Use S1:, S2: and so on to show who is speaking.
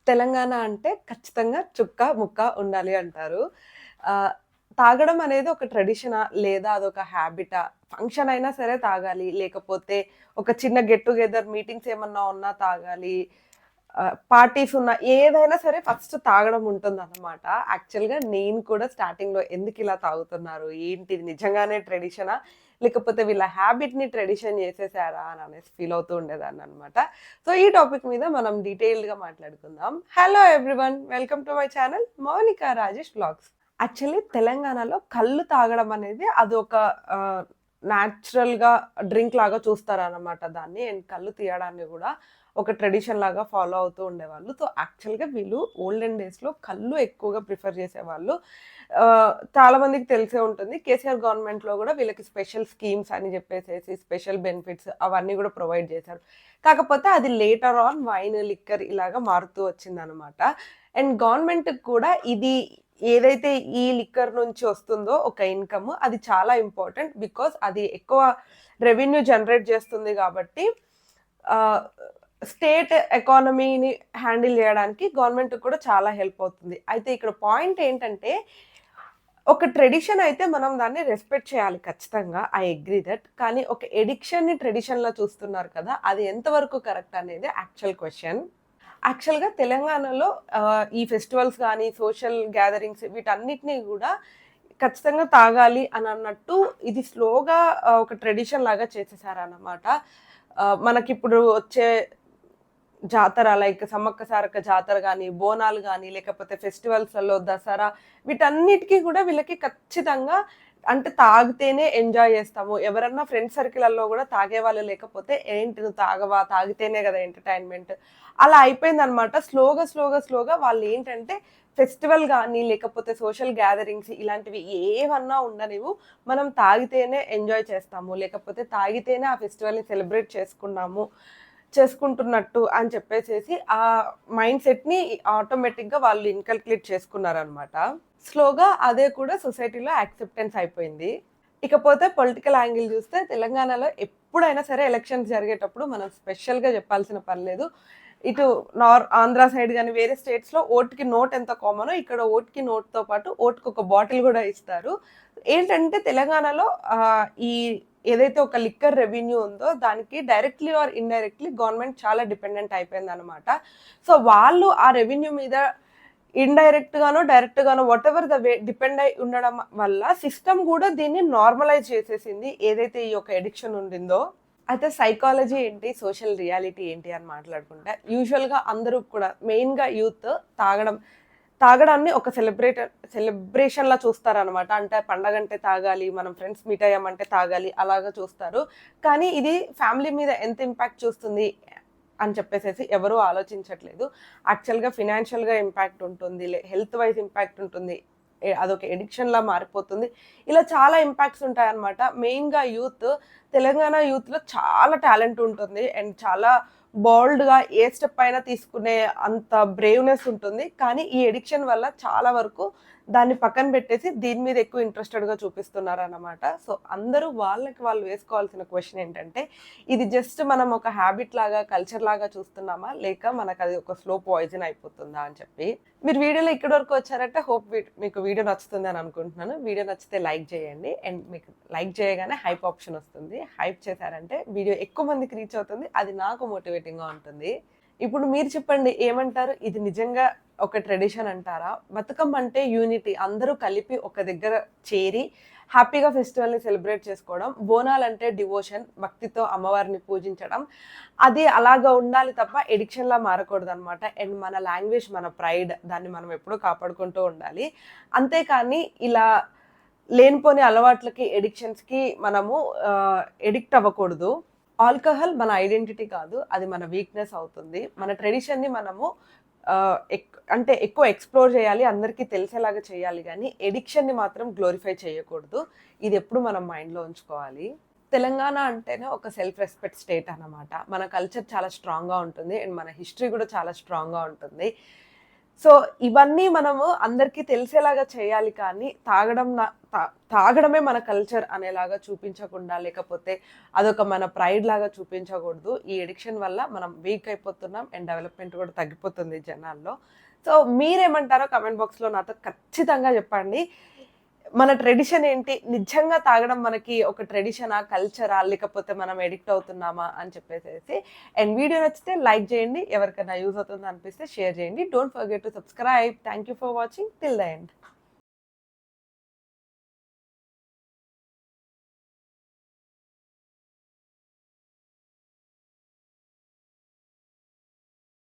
S1: తెలంగాణ అంటే ఖచ్చితంగా చుక్క, ముక్క ఉండాలి అంటారు. ఆహ్, తాగడం అనేది ఒక ట్రెడిషనా? లేదా అదొక హ్యాబిటా? ఫంక్షన్ అయినా సరే తాగాలి. లేకపోతే ఒక చిన్న గెట్ టుగెదర్ మీటింగ్స్ ఏమన్నా ఉన్నా తాగాలి. పార్టీస్ ఉన్నా ఏదైనా సరే ఫస్ట్ తాగడం ఉంటుందన్నమాట. యాక్చువల్‌గా నేను కూడా స్టార్టింగ్‌లో ఎందుకిలా తాగుతున్నారు? ఏంటి ఇది నిజంగానే ట్రెడిషనా? లేకపోతే వీళ్ళ హ్యాబిట్‌ని ట్రెడిషన్ చేసేసారా? అని అనేసి ఫీల్ అవుతూ ఉండేదాన్ననమాట. సో, ఈ టాపిక్ మీద మనం డీటెయిల్డ్‌గా మాట్లాడుకుందాం. Hello everyone! Welcome to my channel Mounika Rajesh vlogs. Actually తెలంగాణలో కల్లు తాగడం అనేది అదొక ఆహ్, నేచురల్‌గా డ్రింక్ లాగా చూస్తారనమాట దాన్ని. అండ్ కల్లు తీయడాన్ని గూడా ఒక ట్రెడిషన్ లాగా ఫాలో అవుతూ ఉండేవాళ్ళు. సో, యాక్చువల్‌గా వీళ్ళు ఓల్డెన్ డేస్‌లో కల్లు ఎక్కువగా ప్రిఫర్ చేసేవాళ్ళు. చాలా మందికి తెలిసే ఉంటుంది. కేసీఆర్ గవర్నమెంట్‌లో గూడా వీళ్ళకి స్పెషల్ స్కీమ్స్ అని జెప్పేసేసి స్పెషల్ బెనిఫిట్స్ అవన్నీ గూడా ప్రొవైడ్ చేశారు. కాకపోతే అది లేటర్ ఆన్ వైన్, లిక్కర్ ఇలాగా మారుతూ వచ్చిందనమాట. అండ్ గవర్నమెంట్‌కి కూడా ఇది ఏదైతే ఈ లిక్కర్ నుంచి వస్తుందో ఒక ఇన్‌కమ్ అది చాలా ఇంపార్టెంట్. బికాజ్ అది ఎక్కువ రెవెన్యూ జనరేట్ చేస్తుంది గాబట్టి ఆహ్, స్టేట్ ఎకానమీని హ్యాండిల్ జేయడానికి గవర్నమెంట్‌కి కూడా చాలా హెల్ప్ అవుతుంది. అయితే ఇక్కడ పాయింట్ ఏంటంటే, ఒక ట్రెడిషన్ అయితే మనం దాన్ని రెస్పెక్ట్ చేయాలి ఖచ్చితంగా. I agree that. కానీ ఒక ఎడిక్షన్‌ని ట్రెడిషన్‌లా చూస్తున్నారు కదా! అది ఎంతవరకు కరెక్ట్ అనేది యాక్చువల్ క్వెషన్. యాక్చువల్‌గా తెలంగాణలో ఈ ఫెస్టివల్స్ గానీ, సోషల్ గ్యాదరింగ్స్ వీటన్నిటిని గూడా ఖచ్చితంగా తాగాలి అనన్నట్టు ఇది స్లోగా ఒక ట్రెడిషన్ లాగా చేసేసారన్నమాట. మనకిప్పుడు వచ్చే జాతర లైక్ సమ్మక్క సారక్క జాతర గాని, బోనాలు గాని, లేకపోతే ఫెస్టివల్స్‌లలో దసరా వీటన్నిటికి గూడా వీళ్ళకి ఖచ్చితంగా అంటే తాగితేనే ఎంజాయ్ జేస్తాము. ఎవరన్నా ఫ్రెండ్ సర్కిలల్లో గూడా తాగేవాళ్ళు లేకపోతే, "ఏంటి నువ్వు తాగవా? తాగితేనే గదా ఎంటర్‌టైన్‌మెంట్." అలా అయిపోయిందనమాట. స్లోగా వాళ్ళేంటంటే ఫెస్టివల్ గాని, లేకపోతే సోషల్ గ్యాదరింగ్స్ ఇలాంటివి ఏవన్నా ఉండనివ్వు, మనం తాగితేనే ఎంజాయ్ చేస్తాము. లేకపోతే తాగితేనే ఆ ఫెస్టివల్‌ని సెలబ్రేట్ చేసుకుంటున్నట్టు అని చెప్పేసేసి ఆ మైండ్ సెట్‌ని ఆటోమేటిక్‌గా వాళ్ళు ఇన్కల్కేట్ చేసుకున్నారనమాట. స్లోగా అదే కూడా సొసైటీలో యాక్సెప్టెన్స్ అయిపోయింది. ఇకపోతే పొలిటికల్ యాంగిల్ చూస్తే తెలంగాణలో ఎప్పుడైనా సరే ఎలక్షన్స్ జరిగేటప్పుడు మనం స్పెషల్‌గా చెప్పాల్సిన పని లేదు. ఇటు ఆంధ్ర సైడ్ గాని వేరే స్టేట్స్‌లో ఓట్‌కి నోట్ ఎంత కామనో ఇక్కడ ఓట్‌కి నోట్‌తో పాటు ఓట్‌కొక బాటిల్ గూడా ఇస్తారు. ఏంటంటే తెలంగాణలో ఈ ఏదైతే ఒక లిక్కర్ రెవెన్యూ ఉందో దానికి డైరెక్ట్‌లీ ఆర్ ఇండైరెక్ట్‌లీ గవర్నమెంట్ చాలా డిపెండెంట్ అయిపోయిందనమాట. సో, వాళ్ళు ఆ రెవెన్యూ మీద ఇండైరెక్ట్ గానో, డైరెక్ట్ గానో వాటెవర్ ద వే డిపెండ్ అయి ఉండడం వల్ల సిస్టమ్ గూడా దీన్ని నార్మలైజ్ చేసేసింది. ఏదైతే ఈ యొక్క అడిక్షన్ ఉండిందో. అయితే సైకాలజీ ఏంటి, సోషల్ రియాలిటీ ఏంటి అని మాట్లాడుకుంటే యూజువల్‌గా అందరూ కూడా మెయిన్‌గా యూత్ తాగడం తాగడాన్ని ఒక సెలబ్రేషన్‌లా చూస్తారనమాట. అంటే పండగంటే తాగాలి, మనం ఫ్రెండ్స్ మీట్ అయ్యామంటే తాగాలి అలాగా చూస్తారు. కానీ ఇది ఫ్యామిలీ మీద ఎంత ఇంపాక్ట్ చూస్తుంది అని చెప్పేసేసి ఎవరు ఆలోచించట్లేదు. యాక్చువల్‌గా ఫినాన్షియల్‌గా ఇంపాక్ట్ ఉంటుంది. హెల్త్ వైస్ ఇంపాక్ట్ ఉంటుంది. అదొక అడిక్షన్‌లా మారిపోతుంది. ఇలా చాలా ఇంపాక్ట్స్ ఉంటాయన్నమాట. మెయిన్‌గా తెలంగాణ యూత్‌లో చాలా టాలెంట్ ఉంటుంది. అండ్ చాలా బోల్డ్‌గా ఏ స్టెప్ అయినా తీసుకునే అంత బ్రేవ్‌నెస్ ఉంటుంది. కానీ ఈ అడిక్షన్ వల్ల చాలా వరకు దాన్ని పక్కన పెట్టేసి దీని మీద ఎక్కువ ఇంట్రెస్టెడ్‌గా చూపిస్తున్నారన్నమాట. సో, అందరూ వాళ్ళకి వాళ్ళు వేసుకోవాల్సిన క్వెషన్ ఏంటంటే, ఇది జస్ట్ మనం ఒక హాబిట్ లాగా, కల్చర్ లాగా చూస్తున్నామా? లేక మనకది ఒక స్లో పాయిజన్ అయిపోతుందా అని చెప్పి. మీరు వీడియోలో ఇక్కడి వరకు వచ్చారంటే మీకు వీడియో నచ్చుతుందని అనుకుంటున్నాను. వీడియో నచ్చితే లైక్ చేయండి. అండ్ మీకు లైక్ చేయగానే హైప్ ఆప్షన్ వస్తుంది. హైప్ చేశారంటే వీడియో ఎక్కువ మందికి రీచ్ అవుతుంది. అది నాకు మోటివేటింగ్‌గా ఉంటుంది. ఇప్పుడు మీరు చెప్పండి ఏమంటారు? ఇది నిజంగా ఒక ట్రెడిషన్ అంటారా? బతుకమ్మ అంటే యూనిటీ. అందరూ కలిపి ఒక దగ్గర చేరి హ్యాపీగా ఫెస్టివల్‌ని సెలబ్రేట్ చేసుకోవడం. బోనాలంటే డివోషన్. భక్తితో అమ్మవారిని పూజించడం. అది అలాగా ఉండాలి తప్ప ఎడిక్షన్‌లా మారకూడదనమాట. అండ్ మన లాంగ్వేజ్, మన ప్రైడ్ దాన్ని మనం ఎప్పుడూ కాపాడుకుంటూ ఉండాలి. అంతేకానీ ఇలా లేనిపోని అలవాట్లకి, ఎడిక్షన్స్‌కి మనము ఎడిక్ట్ అవ్వకూడదు. ఆల్కహాల్ మన ఐడెంటిటీ కాదు. అది మన వీక్‌నెస్ అవుతుంది. మన ట్రెడిషన్‌ని మనము అంటే ఎక్కువ ఎక్స్‌ప్లోర్ చేయాలి. అందరికీ తెలిసేలాగా చేయాలి గానీ, ఎడిక్షన్‌ని మాత్రం గ్లోరిఫై చేయకూడదు. ఇదెప్పుడు మనం మైండ్‌లో ఉంచుకోవాలి. తెలంగాణ అంటేనే ఒక సెల్ఫ్ రెస్పెక్ట్ స్టేట్ అన్నమాట. మన కల్చర్ చాలా స్ట్రాంగ్‌గా ఉంటుంది. అండ్ మన హిస్టరీ కూడా చాలా స్ట్రాంగ్‌గా ఉంటుంది. సో ఇవన్నీ మనము అందరికీ తెలిసేలాగా చేయాలి కానీ తాగడమే మన కల్చర్ అనేలాగా చూపించకుండా, లేకపోతే అదొక మన ప్రైడ్ లాగా చూపించకూడదు. ఈ అడిక్షన్ వల్ల మనం వీక్ అయిపోతున్నాం అండ్ డెవలప్‌మెంట్ కూడా తగ్గిపోతుంది జనాల్లో. సో మీరేమంటారో కామెంట్ బాక్స్‌లో నాతో ఖచ్చితంగా చెప్పండి. మన ట్రెడిషన్ ఏంటి? నిజంగా తాగడం మనకి ఒక ట్రెడిషనా? కల్చరా? లేకపోతే మనం అడిక్ట్ అవుతున్నామా? అని చెప్పేసేసి. అండ్ వీడియో నచ్చితే లైక్ చేయండి. ఎవరికైనా యూజ్ అవుతుంది అనిపిస్తే షేర్ చేయండి. Don't forget to subscribe. Thank you for watching till the end.